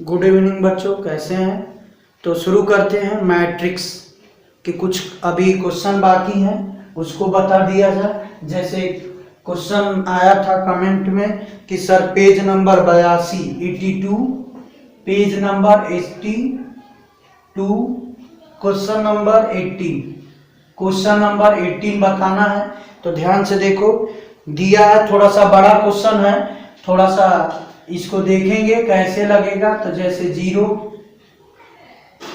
Good evening बच्चों, कैसे हैं। तो शुरू करते हैं। मैट्रिक्स के कुछ अभी क्वेश्चन बाकी हैं, उसको बता दिया जाए। जैसे क्वेश्चन आया था कमेंट में कि sir page number 82 page number 82 question number 18 बताना है। तो ध्यान से देखो, दिया है, थोड़ा सा बड़ा क्वेश्चन है, थोड़ा सा इसको देखेंगे कैसे लगेगा। तो जैसे 0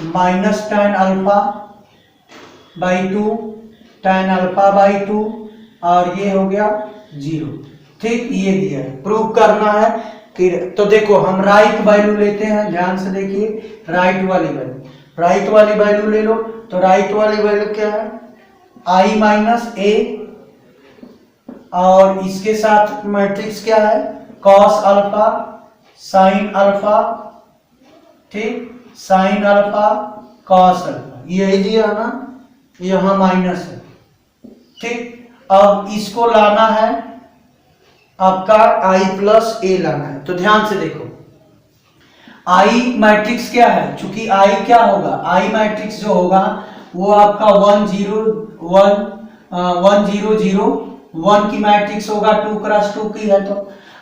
minus tan alpha by 2 tan alpha by 2 और ये हो गया 0। ठीक, ये दिया है, प्रूव करना है कि तो देखो हम राइट वैल्यू लेते हैं। ध्यान से देखिए, राइट वाली वैल्यू ले लो। तो राइट वाली वैल्यू क्या है, i माइनस ए, और इसके साथ मैट्रिक्स क्या है, कॉस अल्फा साइन अल्फा, ठीक, साइन अल्फा कॉस अल्फा, यही दिया ना, यहां माइनस है। ठीक, अब इसको लाना है आपका i प्लस ए लाना है। तो ध्यान से देखो, i मैट्रिक्स क्या है, चूंकि i क्या होगा, i मैट्रिक्स जो होगा वो आपका 1 0 1 1 0 0 1 की मैट्रिक्स होगा, 2 क्रॉस 2 की है। तो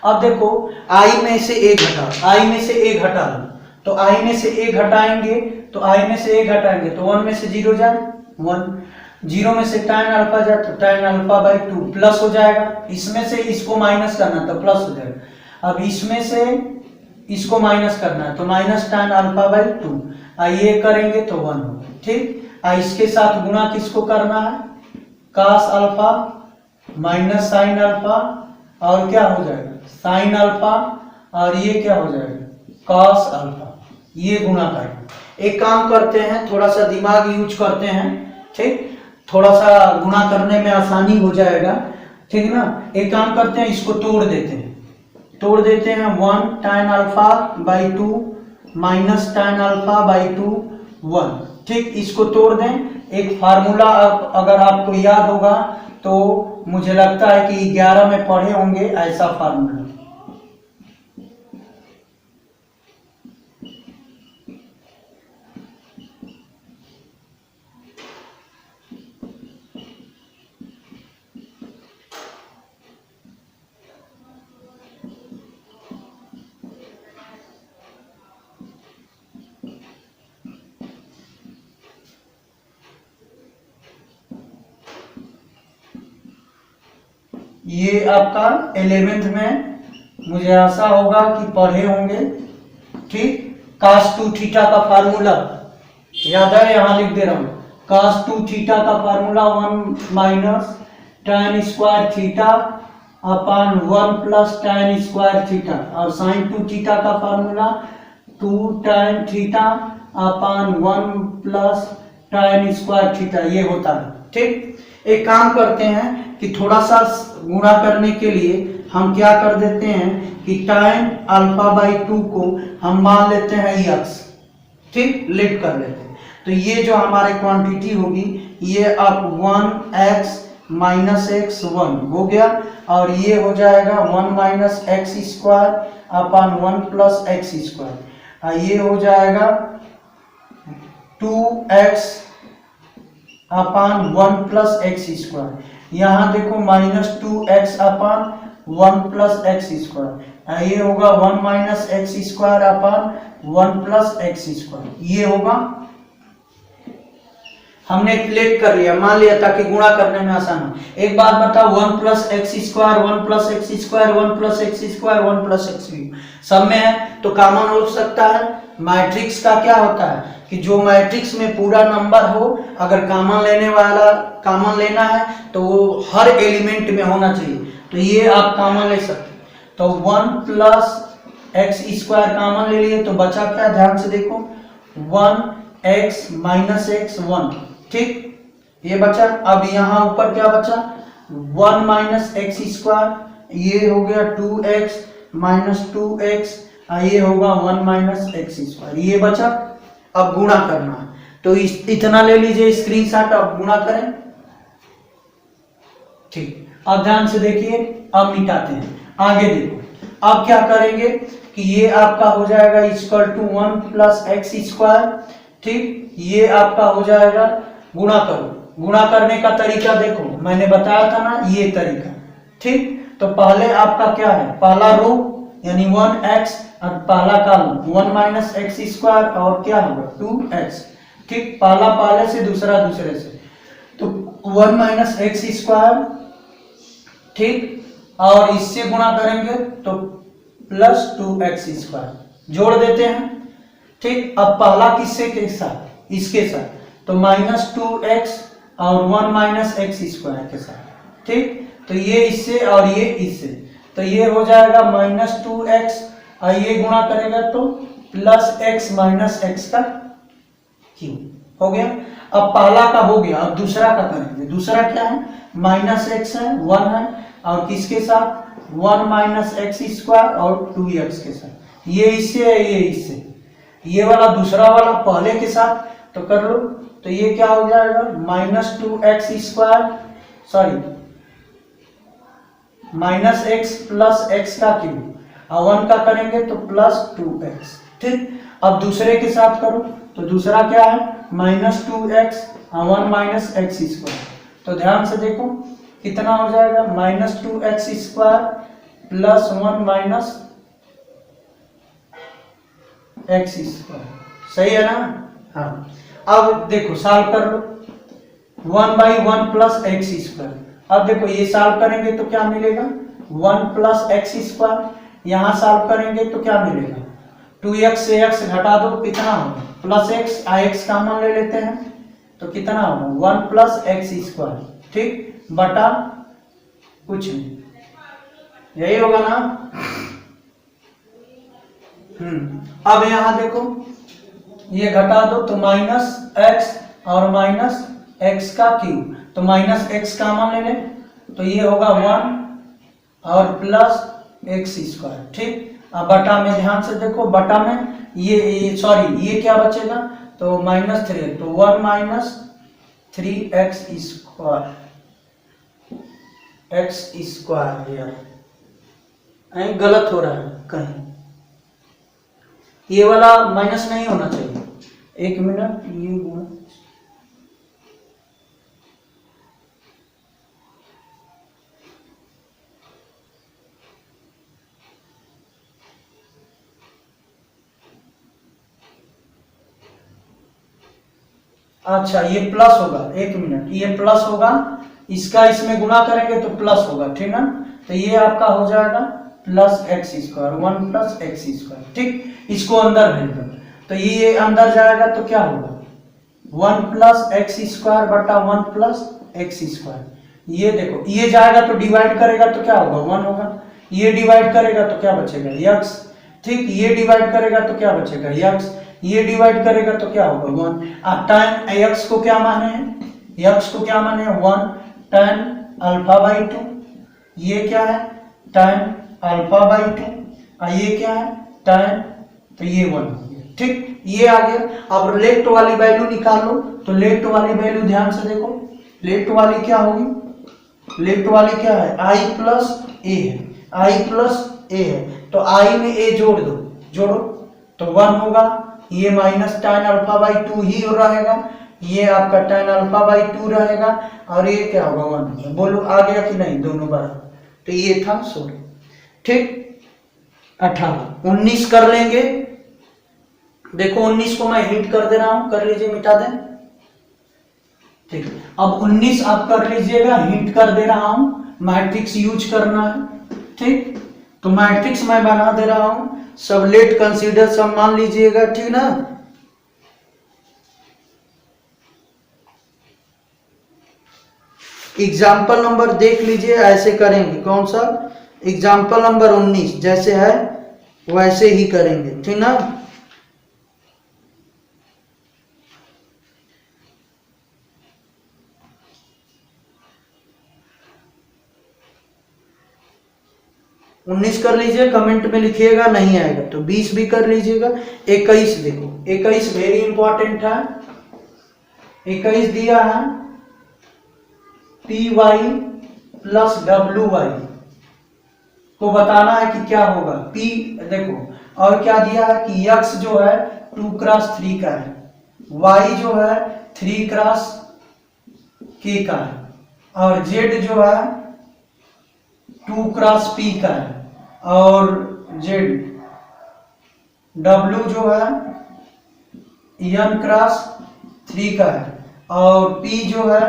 अब देखो i में से a घटा लो। तो i में से a घटाएंगे तो 1 में से 0 जाए 1, 0 में से tan अल्फा जाए तो tan अल्फा बाई 2 प्लस हो जाएगा। इसमें से इसको माइनस करना तो प्लस हो जाएगा। अब इसमें से इसको माइनस करना है तो माइनस tan अल्फा बाई 2, ये करेंगे तो 1 होगा। ठीक, इसके साथ गुणा किसको करना है, cos alpha minus sine alpha, और क्या हो जाएगा साइन अल्फा, और ये क्या हो जाएगा cos अल्फा, ये गुणा करेंगे। एक काम करते हैं, थोड़ा सा दिमाग यूज करते हैं, ठीक, थोड़ा सा गुणा करने में आसानी हो जाएगा, ठीक ना। एक काम करते हैं, इसको तोड़ देते हैं 1 tan alpha by 2 minus tan alpha by 2 1। ठीक, इसको तोड़ दें। एक फार्मूला अगर आपको याद होगा तो मुझे लगता है कि 11 में पढ़े होंगे ऐसा फार्मूला। ये आपका 11th में मुझे आशा होगा कि पढ़े होंगे। ठीक, cos 2 थीटा का फार्मूला याद है, यहां लिख दे रहा हूं, cos 2 थीटा का formula 1 minus tan square theta upon 1 plus tan square theta, और sin 2 थीटा का formula 2 tan theta upon 1 plus tan square theta, ये होता है। ठीक, एक काम करते हैं कि थोड़ा सा गुणा करने के लिए हम क्या कर देते हैं कि tan अल्फा बाई 2 को हम मान लेते हैं x, ठीक, लेट कर लेते हैं। तो ये जो हमारे क्वांटिटी होगी ये अब 1x माइनस एक्स 1 हो गया, और ये हो जाएगा 1 minus x square upon 1 plus x square, ये हो जाएगा 2x अपान 1 प्लस एक्स स्क्वायर। यहाँ देखो माइनस 2x अपान 1 प्लस एक्स स्क्वायर, ये होगा 1 minus x square upon 1 plus x square, ये होगा। हमने लेट कर लिया, मान लिया ताकि गुणा करने में आसान हो। एक बात बताओ, 1 plus x square 1 plus x square 1 plus x square 1 plus x सब में है तो कॉमन हो सकता है। मैट्रिक्स का क्या होता है कि जो मैट्रिक्स में पूरा नंबर हो, अगर कॉमन लेना है तो वो हर एलिमेंट में होना चाहिए, तो ये आप कॉमन ले सकते हैं। तो 1 प्लस एक्स स्क्वायर कॉमन ले लिए तो बचा क्या, ध्यान से देखो 1x माइनस एक्स 1, ठीक, ये बचा। अब यहाँ ऊपर क्या बचा, 1 माइनस एक्स स्क्वायर, ये हो गया 2x माइनस 2x, ये होगा 1 माइनस एक्स स्क्वायर, ये बचा। अब गुणा करना है तो इतना ले लीजिए स्क्रीनशॉट, अब गुणा करें। ठीक, अब ध्यान से देखिए, अब मिटाते हैं, आगे देखो। अब क्या करेंगे कि ये आपका हो जाएगा equal to 1 plus x square. ठीक, ये आपका हो जाएगा, गुणा करो, गुणा करने का तरीका देखो मैंने बताया था ना, ये तरीका। ठीक, तो पहले आपका क्या है, पहला रो यानी 1x और पहला कॉलम 1 माइनस एक्स स्क्वायर और क्या होगा 2x। ठीक, पहला पहले से दूसरा दूसरे से, तो 1 माइनस एक्स स्क्वायर। ठीक, और इससे गुणा करेंगे तो प्लस 2x स्क्वायर, जोड़ देते हैं। ठीक, अब पहला किससे के साथ, इसके साथ, तो माइनस 2x और 1 माइनस एक्स स्क्वायर के साथ। ठीक, तो ये इससे और ये इससे, तो ये हो जाएगा माइनस 2x और ये गुणा करेगा तो प्लस x माइनस एक्स का क्यूब हो गया। अब पहला का हो गया, अब दूसरा का करेंगे। दूसरा क्या है, माइनस एक्स है, 1 है, और किसके साथ 1 माइनस एक्स स्क्वायर और 2x के साथ, ये इससे है, ये इससे, ये वाला दूसरा वाला पहले के साथ, तो कर लो। तो ये क्या हो जाएगा minus 2x square, sorry minus x plus x का क्यूब, और 1 का करेंगे तो प्लस 2x। ठीक, अब दूसरे के साथ करो, तो दूसरा क्या है माइनस 2x और 1 माइनस एक्स स्क्वायर। तो ध्यान से देखो कितना हो जाएगा, minus 2x square plus 1 minus x square. सही है ना? हाँ, अब देखो सॉल्व कर लो, 1/1 प्लस एक्स स्क्वायर। अब देखो ये सॉल्व करेंगे तो क्या मिलेगा 1 प्लस एक्स स्क्वायर, यहाँ सॉल्व करेंगे तो क्या मिलेगा 2x से x घटा दो, कितना होगा प्लस x, x कॉमन ले लेते हैं तो कितना होगा 1 प्लस एक्स स्क्वायर। ठीक, बटा कुछ नहीं, यही होगा ना। अब यहां देखो ये घटा दो तो माइनस एक्स और माइनस एक्स का क्यूब, तो माइनस एक्स कॉमन ले लें तो ये होगा 1 और प्लस एक्स स्क्वायर। ठीक, अब बटा में ध्यान से देखो, बटा में ये सॉरी ये क्या बचेगा, तो माइनस 3, तो 1 minus 3x square, x square. यार कहीं गलत हो रहा है, कहीं ये वाला माइनस नहीं होना चाहिए। एक मिनट, ये गुणा, अच्छा ये प्लस होगा, एक मिनट, ये प्लस होगा, इसका इसमें गुणा करेंगे तो प्लस होगा। ठीक ना, तो ये आपका हो जाएगा plus x square, 1 plus x square. ठीक, इसको अंदर भेज दो, तो ये अंदर जाएगा तो क्या होगा 1 प्लस एक्स स्क्वायर बटा 1 प्लस एक्स स्क्वायर। ये देखो ये जाएगा तो डिवाइड करेगा तो क्या होगा 1 होगा, ये डिवाइड करेगा तो क्या बचेगा x। ठीक, ये डिवाइड करेगा तो क्या बचेगा x, ये डिवाइड करेगा तो क्या होगा 1। tan x को क्या माने हैं, x को क्या माने हैं 1 tan अल्फा बाई 2, ये क्या है tan अल्फा बाई 2, और ये क्या है tan, तो ये 1 हो गया। ठीक, ये आ गया। अब लेफ्ट वाली वैल्यू निकाल लो, तो लेफ्ट वाली वैल्यू ध्यान से देखो, लेफ्ट वाली क्या होगी, लेफ्ट वाली क्या है i प्लस ए है, i प्लस ए है, तो i में a जोड़ दो, जोड़ो तो 1 होगा, ये माइनस tan अल्फा बाई 2 ही रहेगा, ये आपका tan अल्फा बाई 2 रहेगा, और ये क्या होगा 1 होगा। बोलो आ गया कि नहीं, दोनों बार, तो ये था 16। ठीक, 18 19 कर लेंगे, देखो 19 को मैं हिट कर दे रहा हूं, कर लीजिए, मिटा दें। ठीक, अब 19 आप कर लीजिएगा, हिंट कर दे रहा हूं, मैट्रिक्स यूज करना है। ठीक, तो मैट्रिक्स मैं बना दे रहा हूं, सब लेट कंसीडर सब मान लीजिएगा। ठीक ना, एग्जाम्पल नंबर देख लीजिए, ऐसे करेंगे, कौन सा एग्जाम्पल नंबर 19 जैसे है वैसे ही करेंगे। ठीक ना, उन्नीस कर लीजिए, कमेंट में लिखिएगा, नहीं आएगा तो 20 भी कर लीजिएगा। 21 देखो, 21 वेरी इंपॉर्टेंट है, 21 दिया है P Y plus W Y को बताना है कि क्या होगा। P देखो और क्या दिया है कि x जो है 2 क्रॉस 3 का है, y जो है 3 क्रॉस k का है, और z जो है 2 क्रॉस p का है, और z w जो है n क्रॉस 3 का है, और p जो है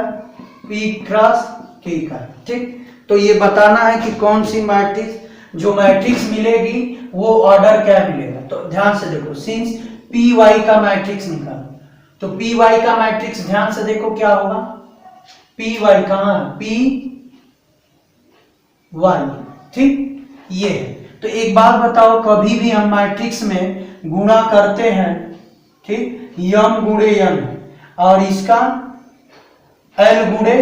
p क्रॉस k का है। ठीक, तो ये बताना है कि कौन सी मैट्रिक्स, जो मैट्रिक्स मिलेगी वो ऑर्डर क्या मिलेगा। तो ध्यान से देखो, सिंस पी वाई का मैट्रिक्स निकालो, तो पी वाई का मैट्रिक्स ध्यान से देखो क्या होगा, पी वाई कहाँ है, पी वाई। ठीक, ये है। तो एक बात बताओ, कभी भी हम मैट्रिक्स में गुणा करते हैं, ठीक, यम गुणे यम, और इसका एल गुणे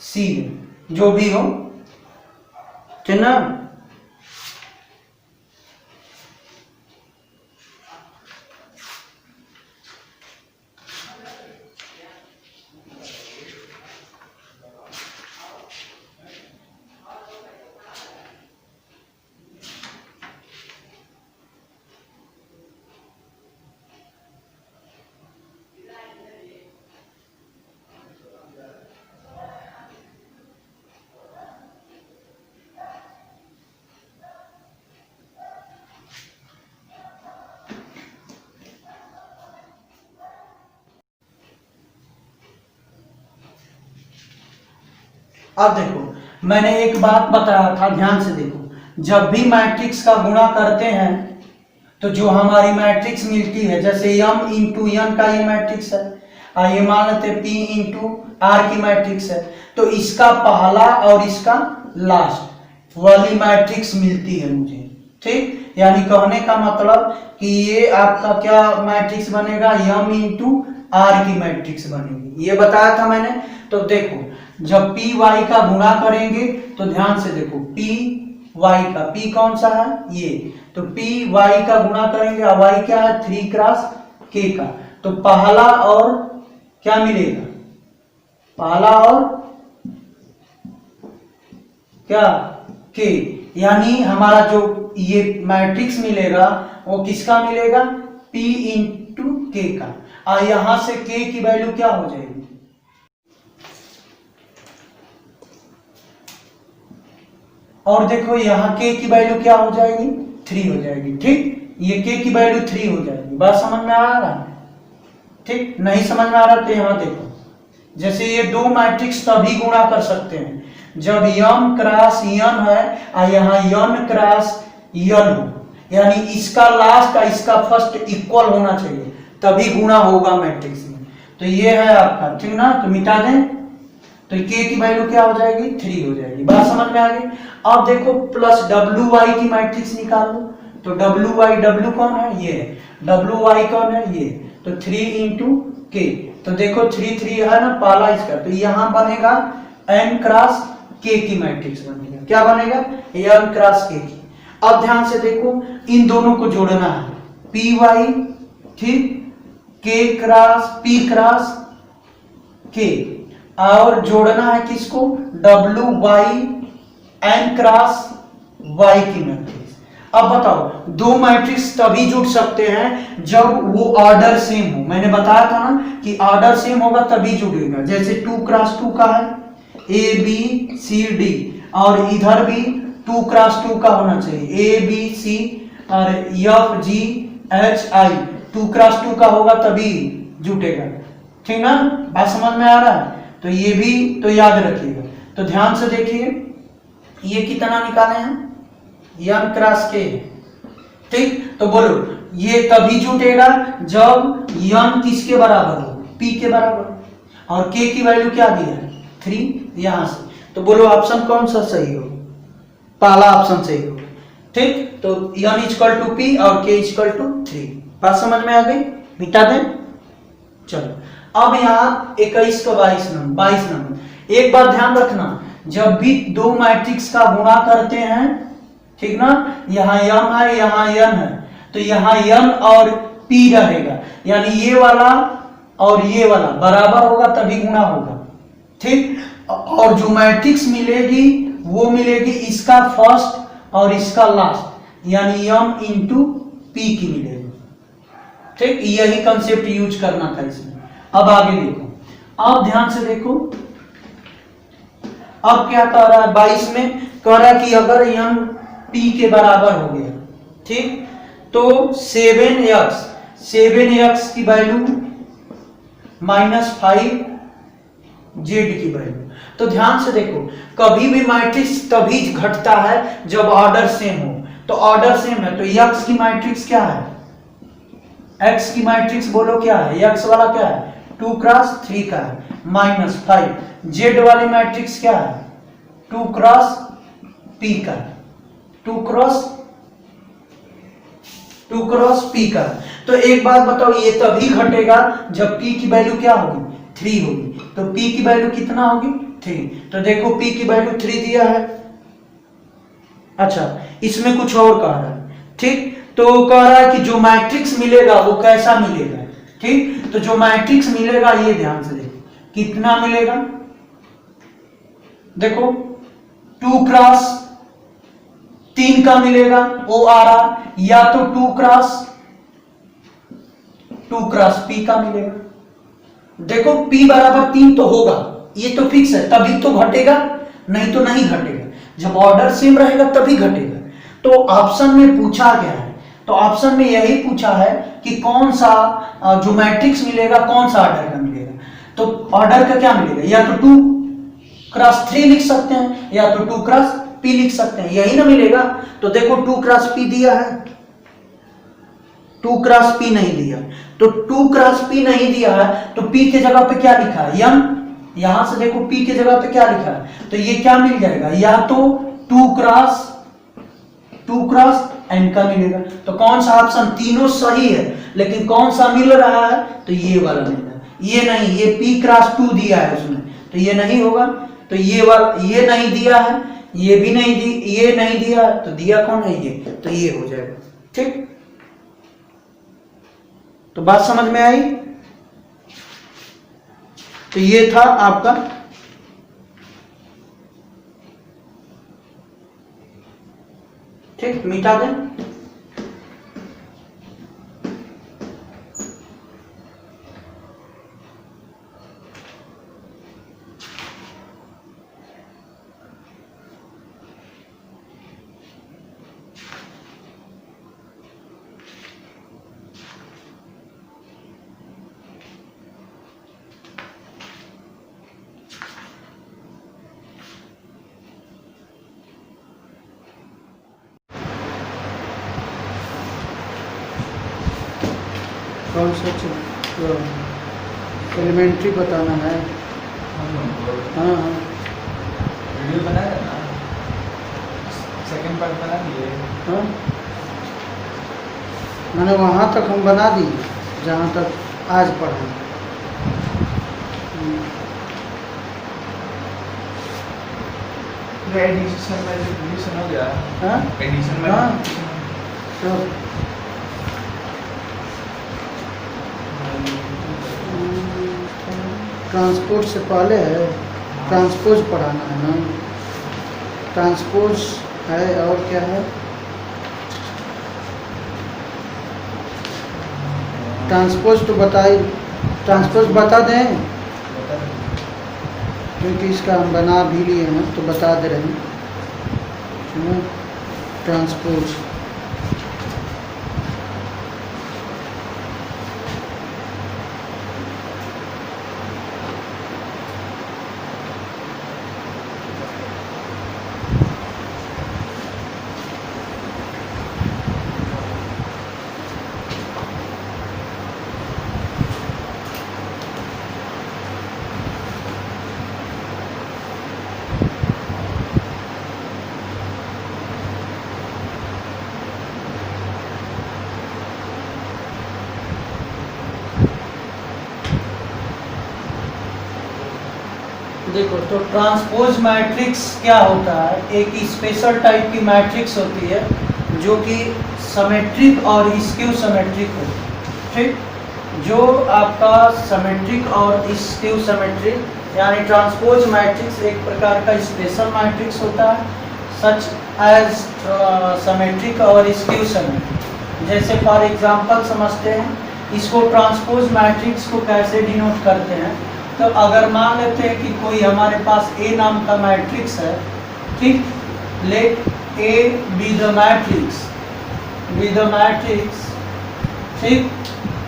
सी, जो भी हो, ठीक ना। अब देखो, मैंने एक बात बताया था, ध्यान से देखो, जब भी मैट्रिक्स का गुणा करते हैं तो जो हमारी मैट्रिक्स मिलती है, जैसे m इंटू n का ये मैट्रिक्स है, और ये मान लेते p इंटू r की मैट्रिक्स है, तो इसका पहला और इसका लास्ट वाली मैट्रिक्स मिलती है मुझे। ठीक, यानी कहने का मतलब कि ये आपका क्या मैट्रिक्स बनेगा, m इंटू r की मैट्रिक्स बनेगी, ये बताया था मैंने। तो देखो, जब पी वाई का गुणा करेंगे तो ध्यान से देखो, पी वाई का, पी कौन सा है ये, तो पी वाई का गुणा करेंगे, और वाई क्या है 3 क्रॉस के का, तो पहला और क्या मिलेगा, पहला और क्या के, यानी हमारा जो ये मैट्रिक्स मिलेगा वो किसका मिलेगा, पी इंटू के का, और यहां से के की वैल्यू क्या हो जाएगी, और देखो यहाँ k की वैल्यू क्या हो जाएगी, 3 हो जाएगी। ठीक, ये k की वैल्यू 3 हो जाएगी। बात समझ में आ रहा है? ठीक, नहीं समझ में आ रहा तो यहाँ देखो, जैसे ये दो मैट्रिक्स तभी गुणा कर सकते हैं जब m क्रॉस n है और यहाँ n क्रॉस n हो, यानी इसका लास्ट और इसका फर्स्ट इक्वल होना चाहिए, तभी गुणा होगा मैट्रिक्स में। तो ये है आपका, ठीक ना, तो मिटा दें, तो k की वैल्यू क्या हो जाएगी, 3 हो जाएगी। बात समझ में आ गई। अब देखो प्लस WY की मैट्रिक्स निकाल लो, तो WY, W कौन है, ये WY कौन है, ये, तो 3 इंटू के, तो देखो 3 3 है ना, पहला इसका, तो यहाँ बनेगा n क्रॉस k की मैट्रिक्स बनेगा, क्या बनेगा, n क्रॉस k की। अब ध्यान से देखो, इन दोनों को जोड़ना है, PY, ठीक, k cross p cross k, और जोड़ना है किसको, WY n क्रॉस y की मैट्रिक्स। अब बताओ, दो मैट्रिक्स तभी जुड़ सकते हैं जब वो ऑर्डर सेम हो। मैंने बताया था ना कि ऑर्डर सेम होगा तभी जुड़ेगा। जैसे 2 क्रॉस 2 का है, A B C D, और इधर भी 2 क्रॉस 2 का होना चाहिए, A B C और F G H I, 2 cross 2 का होगा तभी जुटेगा। ठीक ना, बात समझ में आ रहा है। तो ये भी तो याद रखिएगा। तो ध्यान से देखिए, ये कितना निकाले हैं, n क्रॉस k, ठीक, तो बोलो ये तभी जुटेगा जब n किसके बराबर हो, p के बराबर, और k की वैल्यू क्या दी है, 3, यहां से। तो बोलो ऑप्शन कौन सा सही हो, पहला ऑप्शन सही हो। ठीक, तो n इक्वल टू p और k इक्वल टू 3। बात समझ में आ गई, मिटा दें। चलो अब यहाँ 21 का 22 नंबर, एक बात ध्यान रखना, जब भी दो मैट्रिक्स का गुणा करते हैं, ठीक ना, यहाँ m है यहाँ n है, तो यहाँ n और p रहेगा, यानी ये वाला और ये वाला बराबर होगा तभी गुणा होगा। ठीक, और जो मैट्रिक्स मिलेगी वो मिलेगी इसका फर्स्ट और इसका लास्ट यानी m इंटू पी की मिलेगा। ठीक, यही कंसेप्ट यूज करना था इसमें। अब आगे देखो, अब ध्यान से देखो, अब क्या कह रहा है 22 में, कह रहा है कि अगर m p के बराबर हो गया, ठीक, तो 7x की वैल्यू -5 z की वैल्यू। तो ध्यान से देखो, कभी भी मैट्रिक्स तभी घटता है जब ऑर्डर सेम हो। तो ऑर्डर सेम है तो x की मैट्रिक्स क्या है, x की मैट्रिक्स बोलो क्या है, x वाला क्या है 2 क्रॉस 3 का है -5। z वाली मैट्रिक्स क्या है 2 क्रॉस p का, 2 क्रॉस p का। तो एक बात बताओ, ये तभी घटेगा जब p की वैल्यू क्या होगी 3 होगी। तो p की वैल्यू कितना होगी 3। तो देखो p की वैल्यू 3 दिया है। अच्छा, इसमें कुछ और कह रहा है, ठीक, तो कह रहा है कि जो मैट्रिक्स मिलेगा वो कैसा मिलेगा, ठीक। तो जो मैट्रिक्स मिलेगा ये ध्यान से देखो कितना मिलेगा, देखो 2 क्रॉस 3 का मिलेगा ओ आ रहा, या तो 2 क्रॉस p का मिलेगा। देखो p बराबर 3 तो होगा, ये तो फिक्स है, तभी तो घटेगा, नहीं तो नहीं घटेगा। जब ऑर्डर सेम रहेगा तभी घटेगा। तो ऑप्शन में पूछा गया है, तो ऑप्शन में यही पूछा है कि कौन सा जो मैट्रिक्स मिलेगा कौन सा ऑर्डर का मिलेगा। तो ऑर्डर का क्या मिलेगा, या तो 2 क्रॉस 3 लिख सकते हैं या तो 2 क्रॉस p लिख सकते हैं, यही ना मिलेगा। तो देखो 2 क्रॉस p दिया है, 2 क्रॉस p नहीं दिया। तो 2 क्रॉस p नहीं दिया है तो p के जगह पे क्या लिखा है m, यहां से देखो p के जगह पे क्या लिखा है, तो ये क्या मिल जाएगा, या तो 2 क्रॉस n का मिलेगा। तो कौन सा ऑप्शन, तीनों सही है लेकिन कौन सा मिल रहा है, तो ये वाला मिल रहा है। ये नहीं, ये p क्रॉस 2 दिया है उसमें, तो ये नहीं होगा। तो ये वाला, ये नहीं दिया है, ये भी नहीं दी, ये नहीं दिया, तो दिया कौन है ये, तो ये हो जाएगा। ठीक, तो बात समझ में आई। तो ये था आपका ठीक, मिटा दें। कौन सा एलिमेंट्री बताना है। हाँ हाँ, वीडियो बनाया ना, सेकंड पार्ट बना दिए। हाँ, मैंने वहाँ तक हम बना दी जहाँ तक आज पढ़ा। एडिशन में एडिशन हो गया। हाँ, एडिशन में हाँ, सब ट्रांसपोर्ट से पहले है, ट्रांसपोज पढ़ाना है ना, ट्रांसपोज है और क्या है, ट्रांसपोज तो बताइए, ट्रांसपोज बता दें क्योंकि इसका हम बना भी लिए हैं तो बता दे रहे हैं। ट्रांसपोज देखो, तो ट्रांसपोज मैट्रिक्स क्या होता है, एक स्पेशल टाइप की मैट्रिक्स होती है जो कि सिमेट्रिक और स्क्यू सिमेट्रिक होती है। ठीक, जो आपका सिमेट्रिक और स्क्यू सिमेट्रिक यानी ट्रांसपोज मैट्रिक्स एक प्रकार का स्पेशल मैट्रिक्स होता है। सच एज सिमेट्रिक और स्क्यू सिमेट्रिक। जैसे फॉर एग्जांपल समझते हैं इसको, ट्रांसपोज मैट्रिक्स को कैसे डिनोट करते हैं। तो अगर मान लेते हैं कि कोई हमारे पास ए नाम का मैट्रिक्स है, ठीक, let A be the matrix, ठीक,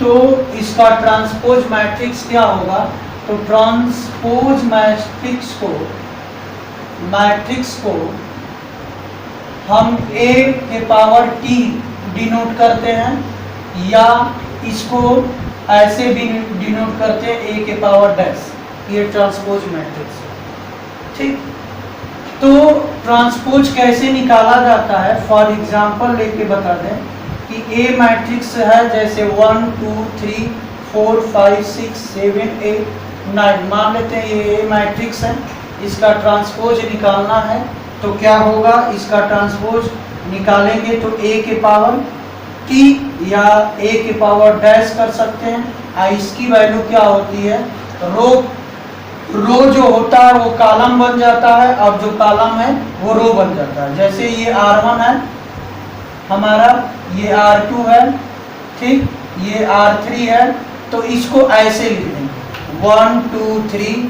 तो इसका ट्रांसपोज मैट्रिक्स क्या होगा? तो ट्रांसपोज मैट्रिक्स को हम a के पावर t डिनोट करते हैं, या इसको ऐसे भी डिनोट करते हैं a के पावर डैश। ये ट्रांसपोज मैट्रिक्स है, ठीक। तो ट्रांसपोज कैसे निकाला जाता है, फॉर एग्जांपल लेके बता दें कि A मैट्रिक्स है, जैसे 1 2 3 4 5 6 7 8 9, मान लेते हैं ये A मैट्रिक्स है। इसका ट्रांसपोज निकालना है तो क्या होगा? इसका ट्रांसपोज निकालेंगे तो A के पावर t या A के पावर डैश कर सकते हैं। इसकी वैल्यू क्या होती है? रो जो होता है वो कॉलम बन जाता है, और जो कॉलम है वो रो बन जाता है। जैसे ये R1 है हमारा, ये R2 है, ठीक, ये R3 है, तो इसको ऐसे लिख देंगे 1 2 3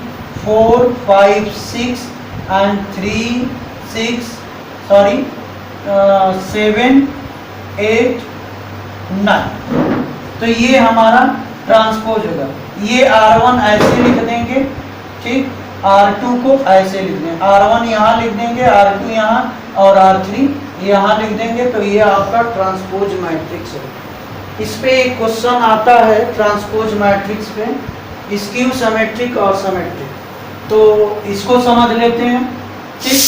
4 5 6 एंड 7 8 9। तो ये हमारा ट्रांसपोज होगा। ये R1 ऐसे लिख देंगे, ठीक, R2 को ऐसे लिख देंगे, R1 यहाँ लिख देंगे, R2 यहाँ और R3 यहाँ लिख देंगे। तो ये आपका ट्रांसपोज मैट्रिक्स है। इस पे एक क्वेश्चन आता है ट्रांसपोज मैट्रिक्स पे, स्क्यू सिमेट्रिक और सिमेट्रिक। तो इसको समझ लेते हैं, ठीक।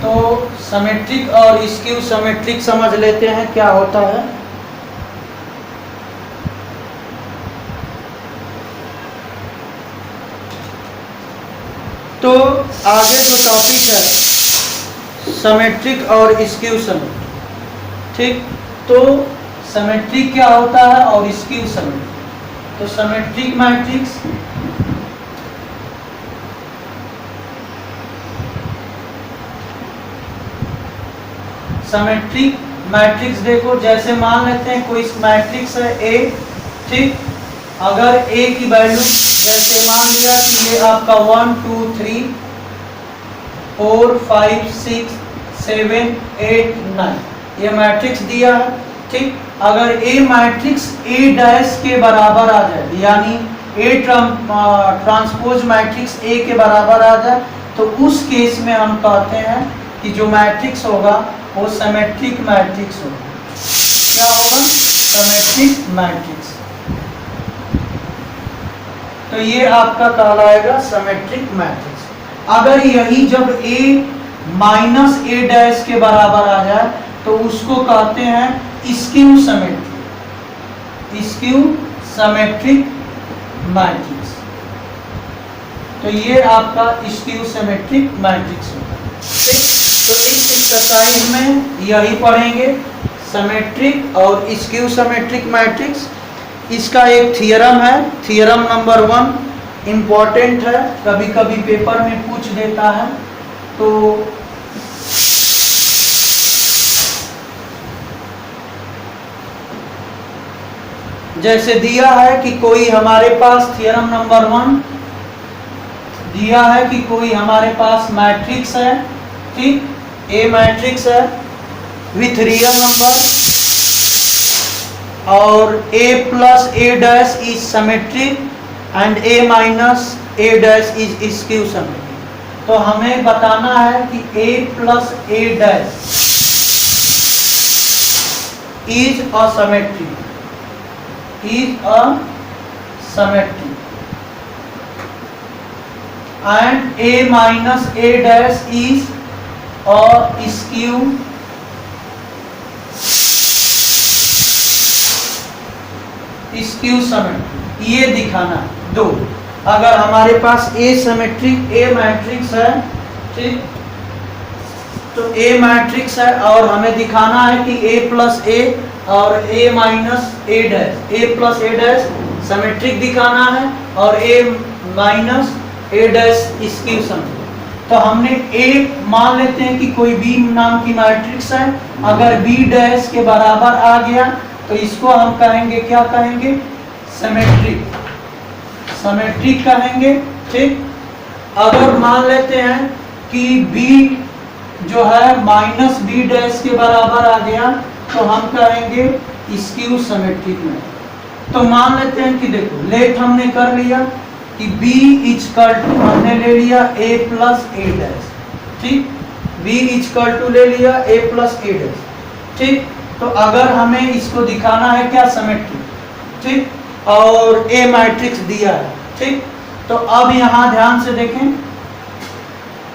तो सिमेट्रिक और स्क्यू सिमेट्रिक समझ लेते हैं क्या होता है। तो आगे जो टॉपिक है सिमेट्रिक और स्क्यू सिमेट्रिक, ठीक। तो सिमेट्रिक क्या होता है और स्क्यू सिमेट्रिक। तो सिमेट्रिक मैट्रिक्स देखो, जैसे मान लेते हैं कोई मैट्रिक्स है A, ठीक। अगर A की वैल्यू, जैसे मान लिया कि ये आपका 1 2 3 4 5 6 7 8 9 ये मैट्रिक्स दिया है, ठीक। अगर A मैट्रिक्स A डैश के बराबर आ जाए, यानी A ट्रांसपोज मैट्रिक्स A के बराबर आ जाए, तो उस केस में हम कहते हैं कि जो मैट्रिक्स होगा वो सिमेट्रिक मैट्रिक्स होगा। क्या होगा? Symmetric matrix. तो ये आपका कहलाएगा सिमेट्रिक मैट्रिक्स। अगर यही जब A माइनस A डैश के बराबर आ जाए तो उसको कहते हैं स्क्यू सिमेट्रिक मैट्रिक्स। तो ये आपका स्क्यू सिमेट्रिक मैट्रिक्स होगा, ठीक। तो इस एक्सरसाइज में यही पढ़ेंगे, सिमेट्रिक और स्क्यू सिमेट्रिक मैट्रिक्स। इसका एक थियरम है, थियरम नंबर 1 इम्पॉर्टेंट है, कभी कभी पेपर में पूछ देता है। तो जैसे दिया है कि कोई हमारे पास, थियरम नंबर 1 दिया है कि कोई हमारे पास मैट्रिक्स है, ठीक, A मैट्रिक्स है विथ रियल नंबर, और A plus A dash is symmetric and A minus A dash is skew symmetric. तो हमें बताना है कि A plus A dash is a symmetric, and A minus A dash is a skew symmetric. ये दिखाना है। 2, अगर हमारे पास A सिमेट्रिक A मैट्रिक्स है, ठीक, तो A मैट्रिक्स है और हमें दिखाना है कि A प्लस A और A minus A dash, A plus A dash symmetric दिखाना है और A minus A dash skew symmetric. तो हमने ए मान लेते हैं कि कोई बी नाम की मैट्रिक्स है, अगर बी डैश के बराबर आ गया तो इसको हम कहेंगे, क्या कहेंगे, सिमेट्रिक, सिमेट्रिक कहेंगे। ठीक, अगर मान लेते हैं कि बी जो है माइनस बी डैश के बराबर आ गया तो हम कहेंगे स्क्यू सिमेट्रिक में। तो मान लेते हैं कि देखो लेट हमने कर लिया कि b इक्वल टू हमने ले लिया a प्लस ए डैश। ठीक, b इक्वल टू ले लिया a प्लस ए डैश। ठीक, तो अगर हमें इसको दिखाना है क्या, सिमेट्रिक। ठीक, और a मैट्रिक्स दिया है। ठीक, तो अब यहाँ ध्यान से देखें,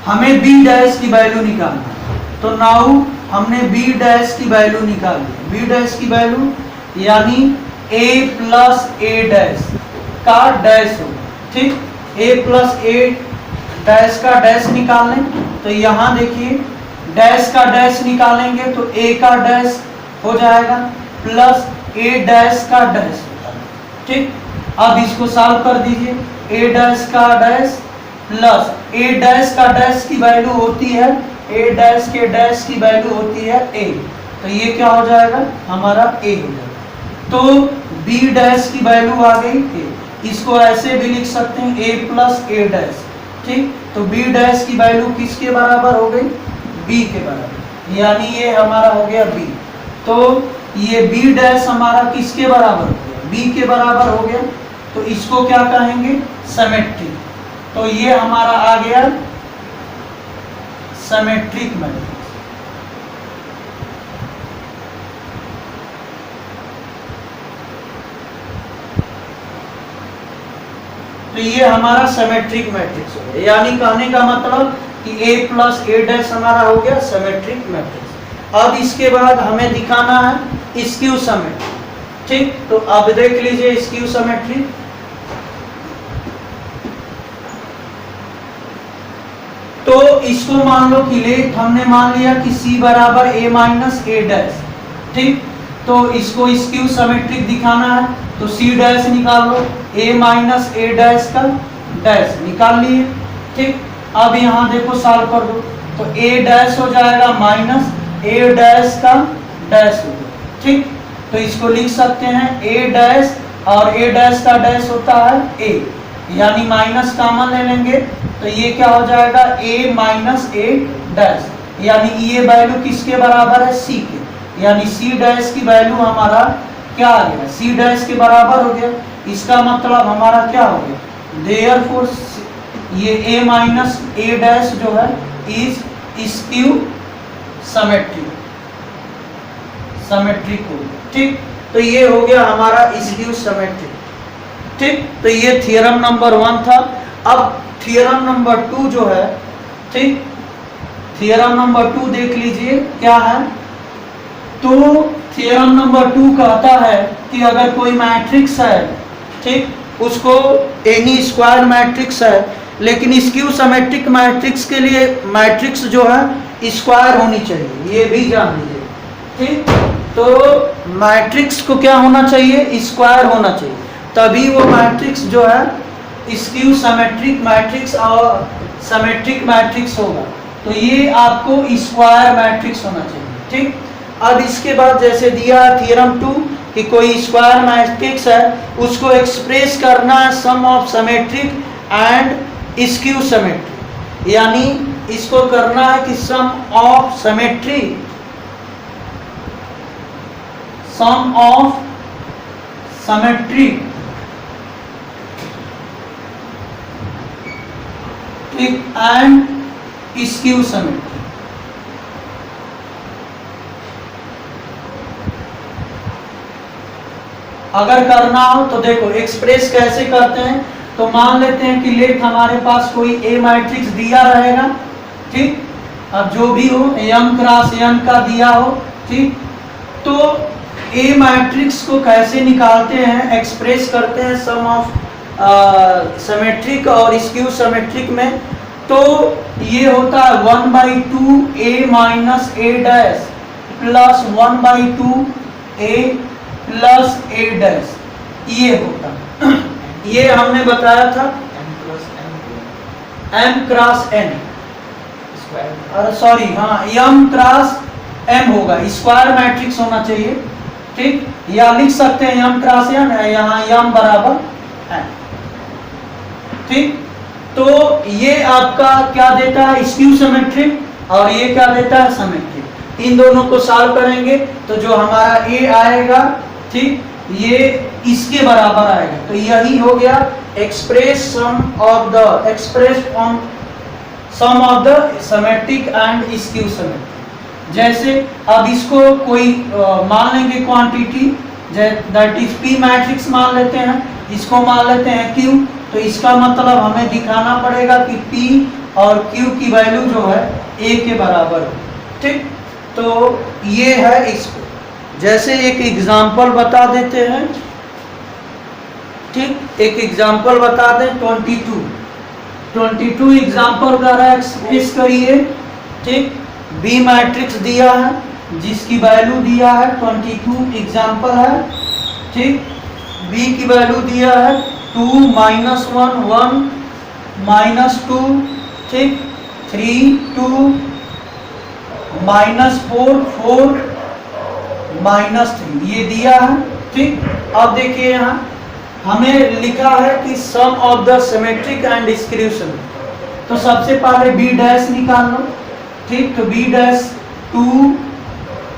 हमें b डैश की वैल्यू निकालना है। तो नाउ हमने b डैश की वैल्यू निकाल ली। b डैश की वैल्यू यानी a प्लस ए डैश का डैश हो। ठीक, a प्लस ए डैश का डैश निकाल लें तो यहाँ देखिए डैश का डैश निकालेंगे तो a का डैश हो जाएगा प्लस a डैश का डैश होता है। ठीक, अब इसको सॉल्व कर दीजिए, a डैश का डैश प्लस a डैश का डैश की वैल्यू होती है, a डैश के डैश की वैल्यू होती है a, तो ये क्या हो जाएगा हमारा a हो जाएगा। तो b डैश की वैल्यू आ गई a, इसको ऐसे भी लिख सकते हैं a प्लस ए डैश। ठीक, तो b डैश की वैल्यू किसके बराबर हो गई, b के बराबर, यानी ये हमारा हो गया b। तो ये b डैश हमारा किसके बराबर हो गया, b के बराबर हो गया, तो इसको क्या कहेंगे, सिमेट्रिक। तो ये हमारा आ गया सिमेट्रिक मैट्रिक्स। तो ये हमारा सिमेट्रिक मैट्रिक्स हो गया, यानी कहने का मतलब कि a प्लस ए डैश हमारा हो गया सिमेट्रिक मैट्रिक्स। अब इसके बाद हमें दिखाना है स्क्यू सिमेट्रिक। ठीक, तो अब देख लीजिए स्क्यू सिमेट्रिक। तो इसको मान लो कि लेट हमने मान लिया कि c बराबर a माइनस ए डैश। ठीक, तो इसको स्क्यू सिमेट्रिक दिखाना है तो c डैश निकाल लो, a माइनस ए डैश का डैश निकाल लिए। ठीक, अब यहाँ देखो सॉल्व कर दो तो a डैश हो जाएगा माइनस ए डैश का डैश हो गया। ठीक, तो इसको लिख सकते हैं a डैश और a डैश का डैश होता है a, यानी माइनस कॉमन ले लेंगे तो ये क्या हो जाएगा a माइनस ए डैश, यानी ये वैल्यू किसके बराबर है, c के, यानी c डैश की वैल्यू हमारा क्या आ गया, c डैश के बराबर हो गया। इसका मतलब हमारा क्या हो गया, देयरफॉर ये a माइनस ए डैश जो है इज स्क्यू सिमेट्रिक, सिमेट्रिक हो गया। ठीक, तो ये हो गया हमारा स्क्यू सिमेट्रिक। ठीक, तो ये थ्योरम नंबर 1 था। अब थ्योरम नंबर 2 जो है, ठीक, थ्योरम नंबर 2 देख लीजिए क्या है। तो थ्योरम नंबर 2 कहता है कि अगर कोई मैट्रिक्स है, ठीक, उसको एनी स्क्वायर मैट्रिक्स है, लेकिन स्क्यू सिमेट्रिक मैट्रिक्स के लिए मैट्रिक्स जो है स्क्वायर होनी चाहिए, ये भी जान लीजिए। ठीक, तो मैट्रिक्स को क्या होना चाहिए, स्क्वायर होना चाहिए, तभी वो मैट्रिक्स जो है स्क्यू सिमेट्रिक मैट्रिक्स और सिमेट्रिक मैट्रिक्स होगा। तो ये आपको स्क्वायर मैट्रिक्स होना चाहिए। ठीक, अब इसके बाद जैसे दिया थ्योरम 2 कि कोई स्क्वायर मैट्रिक्स है उसको एक्सप्रेस करना है sum of symmetric and skew symmetric, यानी इसको करना है कि sum of symmetry, sum of symmetric, ठीक, एंड स्क्यू सिमेट्री। अगर करना हो तो देखो एक्सप्रेस कैसे करते हैं। तो मान लेते हैं कि लेट हमारे पास कोई ए मैट्रिक्स दिया रहेगा। ठीक, अब जो भी हो m क्रॉस n का दिया हो। ठीक, तो ए मैट्रिक्स को कैसे निकालते हैं, एक्सप्रेस करते हैं सम ऑफ सिमेट्रिक और स्क्यू सिमेट्रिक में। तो ये होता है 1/2 a minus A dash plus 1/2 a plus A dash, ये होता। ये हमने बताया था m क्रॉस n, अरे सॉरी, हाँ m क्रॉस m होगा, स्क्वायर मैट्रिक्स होना चाहिए, ठीक। या लिख सकते हैं m क्रॉस n है, यहाँ m बराबर n, ठीक। तो ये आपका क्या देता है, स्क्यू सिमेट्रिक, और ये क्या देता है, सिमेट्रिक। इन दोनों को सॉल्व करेंगे तो जो हमारा a आएगा, ठीक, ये इसके बराबर आएगा। तो यही हो गया express sum of the symmetric and skew symmetric. जैसे अब इसको कोई मान लेंगे quantity, that is p matrix मान लेते हैं, इसको मान लेते हैं q। तो इसका मतलब हमें दिखाना पड़ेगा कि p और q की वैल्यू जो है a के बराबर हो, ठीक। तो ये है इसको, जैसे एक एग्जांपल बता देते हैं, ठीक। एक एग्जांपल बता दें, 22 एग्जांपल का एक्सप्रेस करिए, ठीक। बी मैट्रिक्स दिया है जिसकी वैल्यू दिया है 22 एग्जांपल है, ठीक। बी की वैल्यू दिया है 2 -1 1 -2, ठीक। 3 2 -4 4 -3 ये दिया है, ठीक। अब देखिए यहाँ हमें लिखा है कि sum of the symmetric and skew symmetric. तो सबसे पहले बी डैश निकाल लो, ठीक। तो बी डैश 2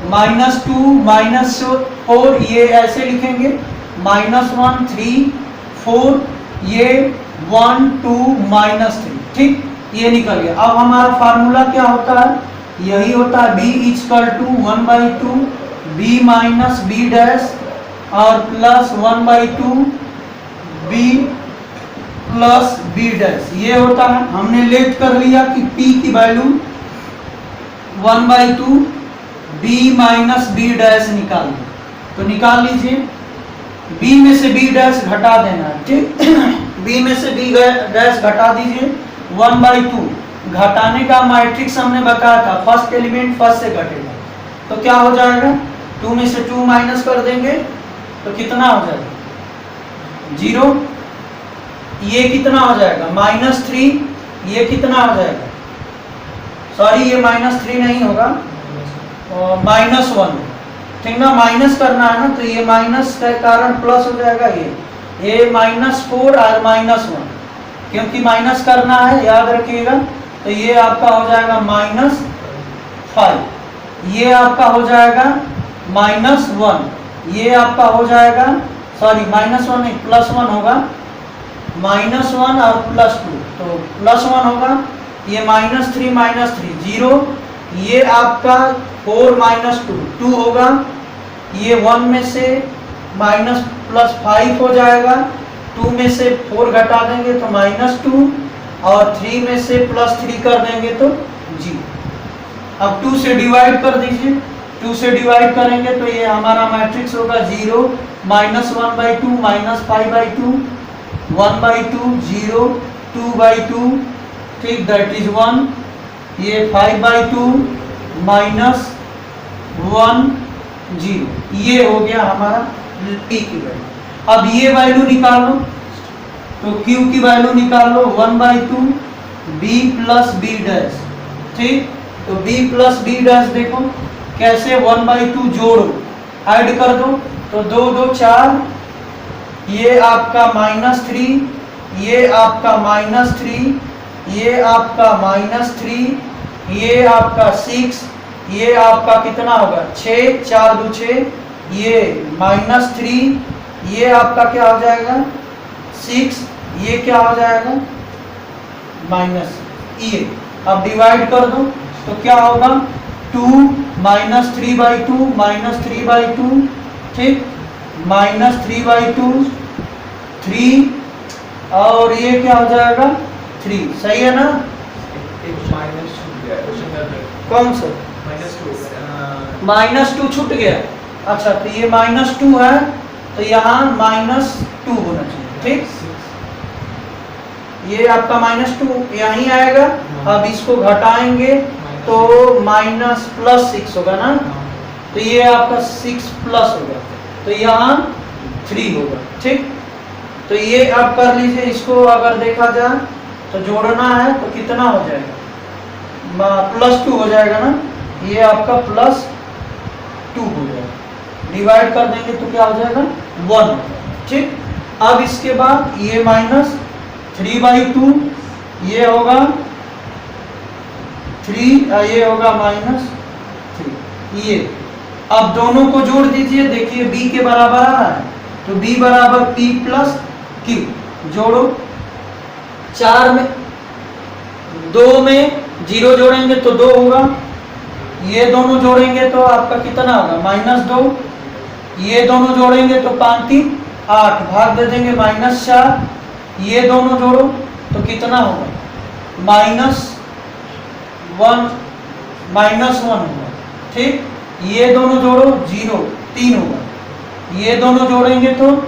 -4 ये ऐसे लिखेंगे, -1 3 4 ये 1 2 -3, ठीक। ये निकल गया। अब हमारा फार्मूला क्या होता है, यही होता है b = 1/2 b minus B dash और plus 1/2 b plus b dash, ये होता है। हमने लेट कर लिया कि p की value 1/2 b minus B dash निकाल ली, तो निकाल लीजिए। b में से b डैश घटा देना, ठीक। b में से b डैश घटा दीजिए, 1/2 घटाने का मैट्रिक्स हमने बताया था, फर्स्ट एलिमेंट फर्स्ट से घटेगा, तो क्या हो जाएगा, 2 में से 2 माइनस कर देंगे तो कितना हो जाएगा, 0। ये कितना हो जाएगा, -3। ये कितना हो जाएगा, सॉरी ये -3 नहीं होगा, -1, ठीक ना, माइनस करना है ना, तो ये माइनस के कारण प्लस हो जाएगा, ये -4 और -1, क्योंकि माइनस करना है, याद रखिएगा। तो ये आपका हो जाएगा -5, ये आपका हो जाएगा -1, ये आपका हो जाएगा, सॉरी -1 नहीं +1 होगा, -1 और +2, तो +1 होगा, ये -3 0, ये आपका 4 -2 होगा, ये 1 में से +5 हो जाएगा, 2 में से 4 घटा देंगे तो -2, और 3 में से +3 कर देंगे तो 0। अब 2 से डिवाइड कर दीजिए, 2 से डिवाइड करेंगे तो ये हमारा मैट्रिक्स होगा 0 -1/2 -5/2 1/2 0 2/2, ठीक, दैट इज 1, ये 5/2 -1 0, ये हो गया हमारा p की वैल्यू। अब ये वैल्यू निकाल लो, तो q की वैल्यू निकाल लो, 1/2 b प्लस बी डैश, ठीक। तो b प्लस बी डैश देखो कैसे, 1/2 जोड़ो, ऐड कर दो, तो 2 2 4, ये आपका -3, ये आपका -3, ये आपका -3, ये आपका 6, ये आपका कितना होगा 6 4 2 6, ये -3, ये आपका क्या हो जाएगा 6, ये क्या हो जाएगा माइनस ये। अब डिवाइड कर दो तो क्या होगा 2 -3/2 -3/2, ठीक, -3/2 3, और ये क्या हो जाएगा 3, सही है ना। एक माइनस छूट गया क्वेश्चन का, कौन सा -2 छूट गया, अच्छा, तो ये -2 है, तो यहाँ -2 होना चाहिए, ठीक। ये आपका -2 यहीं आएगा। अब इसको घटाएंगे तो -+6 होगा ना, तो ये आपका 6+ होगा, तो यहाँ 3 होगा, ठीक। तो ये आप कर लीजिए, इसको अगर देखा जाए तो जोड़ना है तो कितना हो जाएगा, +2 हो जाएगा ना, ये आपका +2 हो जाएगा, डिवाइड कर देंगे तो क्या हो जाएगा 1। ठीक, अब इसके बाद ये -3/2, ये होगा 3, ये होगा -3, ये। अब दोनों को जोड़ दीजिए, देखिए b के बराबर आ रहा है, तो b बराबर p + q, जोड़ो 4 में 2 में 0 जोड़ेंगे तो 2 होगा, ये दोनों जोड़ेंगे तो आपका कितना होगा -2, ये दोनों जोड़ेंगे तो 5 3 8, भाग दे देंगे -4, ये दोनों जोड़ो तो कितना होगा -1 होगा। ठीक, ये दोनों जोड़ो 0 3 होगा, ये दोनों जोड़ेंगे तो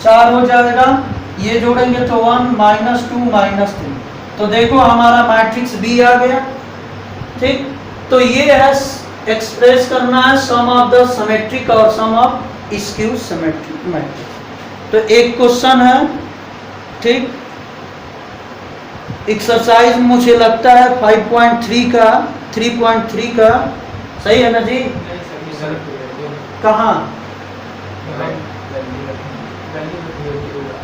4 हो जाएगा, ये जोड़ेंगे तो 1 -2 -3, तो देखो हमारा मैट्रिक्स B आ गया। ठीक, तो ये है एक्सप्रेस करना है सम ऑफ द सिमेट्रिक और सम ऑफ स्क्यू सिमेट्रिक मैट्रिक्स। तो एक क्वेश्चन है, ठीक, एक्सरसाइज मुझे लगता है 5.3 का 3.3 का, सही है ना जी? कहाँ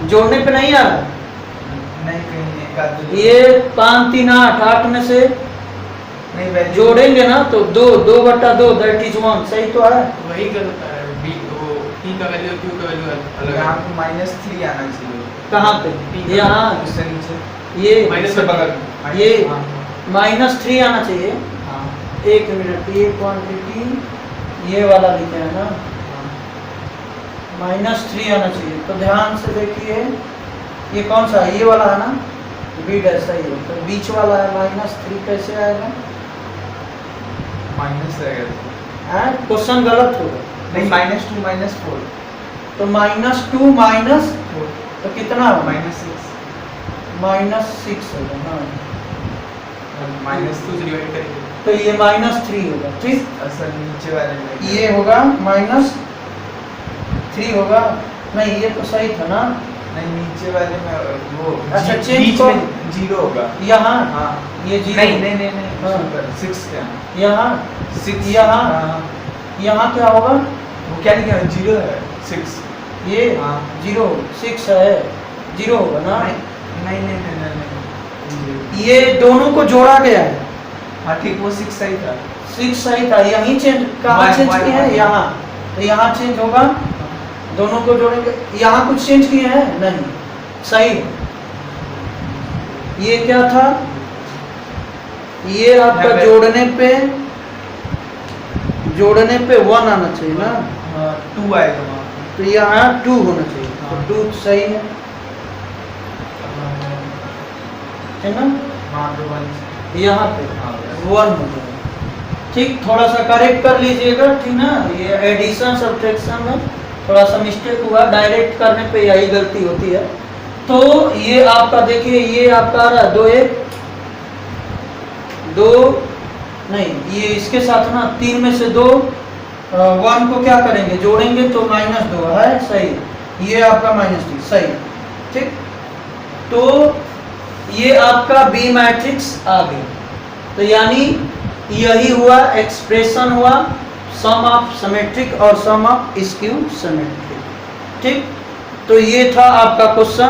जोड़ने पे नहीं आ रहा, नहीं कहीं ये 5 3 8 8 में से नहीं वैल्यू जोड़ेंगे ना तो 2/2 दैट इज 1, सही तो है। वही गलत है, बी वो p का वैल्यू q का वैल्यू अलग यहाँ है। पे -3 आना चाहिए। कहाँ पे? यहाँ उससे नीचे ये माइनस के बगल में। ये हाँ, -3 आना चाहिए। हाँ, एक मिनट, ये क्वांटिटी ये वाला लिखे है ना, हाँ। -3 आना चाहिए, तो ध्यान से देखिए ये कौन सा है, ये वाला है ना, बी डैश सही है, तो बीच वाला है -3 कैसे आएगा? माइनस रहेगा क्वेश्चन गलत होगा, नहीं -2 -4 तो -2 माइनस 4 तो कितना होगा? -6 -6 होगा, हाँ, -2 से डिवाइड करेंगे तो ये -3 होगा। ठीक, असल नीचे वाले में ये होगा -3 होगा, नहीं ये तो सही था ना, नहीं नीचे वाले में वो अच्छा, जी- चेंज बीच को- में 0 होगा। यहाँ हाँ, ये 0, नहीं नहीं नहीं नहीं हाँ। ऊपर 6 क्या यहाँ 6 यहाँ हाँ, यहाँ क्या होगा? वो क्या लिखा है 0 है 6 ये हाँ। 0 6 है, 0 होगा ना, नहीं नहीं नहीं नहीं नहीं ये दोनों को जोड़ा गया है, हाँ ठीक, वो 6 सही था। 6 सही था, यहीं चेंज, कहाँ One, चेंज one, किए हैं? one. यहाँ, तो यहाँ चेंज होगा, दोनों को जोड़ेंगे, यहाँ कुछ चेंज किए हैं? नहीं, सही है। ये क्या था? ये आपका यहाँ पे- जोड़ने पे 1 आना चाहिए ना, हाँ, 2 आएगा वहाँ तो यहाँ 2 होना चाहिए, तो हाँ। 2 सही है ना, वहाँ पे 1 यहाँ पे हाँ 1 हो जाएगा। ठीक, थोड़ा सा करेक्ट कर लीजिएगा, ठीक ना, ये एडिशन सब्ट्रैक्शन में थोड़ा सा मिस्टेक हुआ, डायरेक्ट करने पे यही गलती होती है। तो ये आपका देखिए, ये आपका आ रहा है 2 1 2 नहीं, ये इसके साथ ना 3 में से 2 1 को क्या करेंगे, जोड़ेंगे तो -2 है, सही, ये आपका -3 सही। ठीक, तो ये आपका बी मैट्रिक्स आ गया, तो यानी यही हुआ एक्सप्रेशन हुआ सम ऑफ सिमेट्रिक और सम ऑफ स्क्यू सिमेट्रिक। ठीक, तो ये था आपका क्वेश्चन।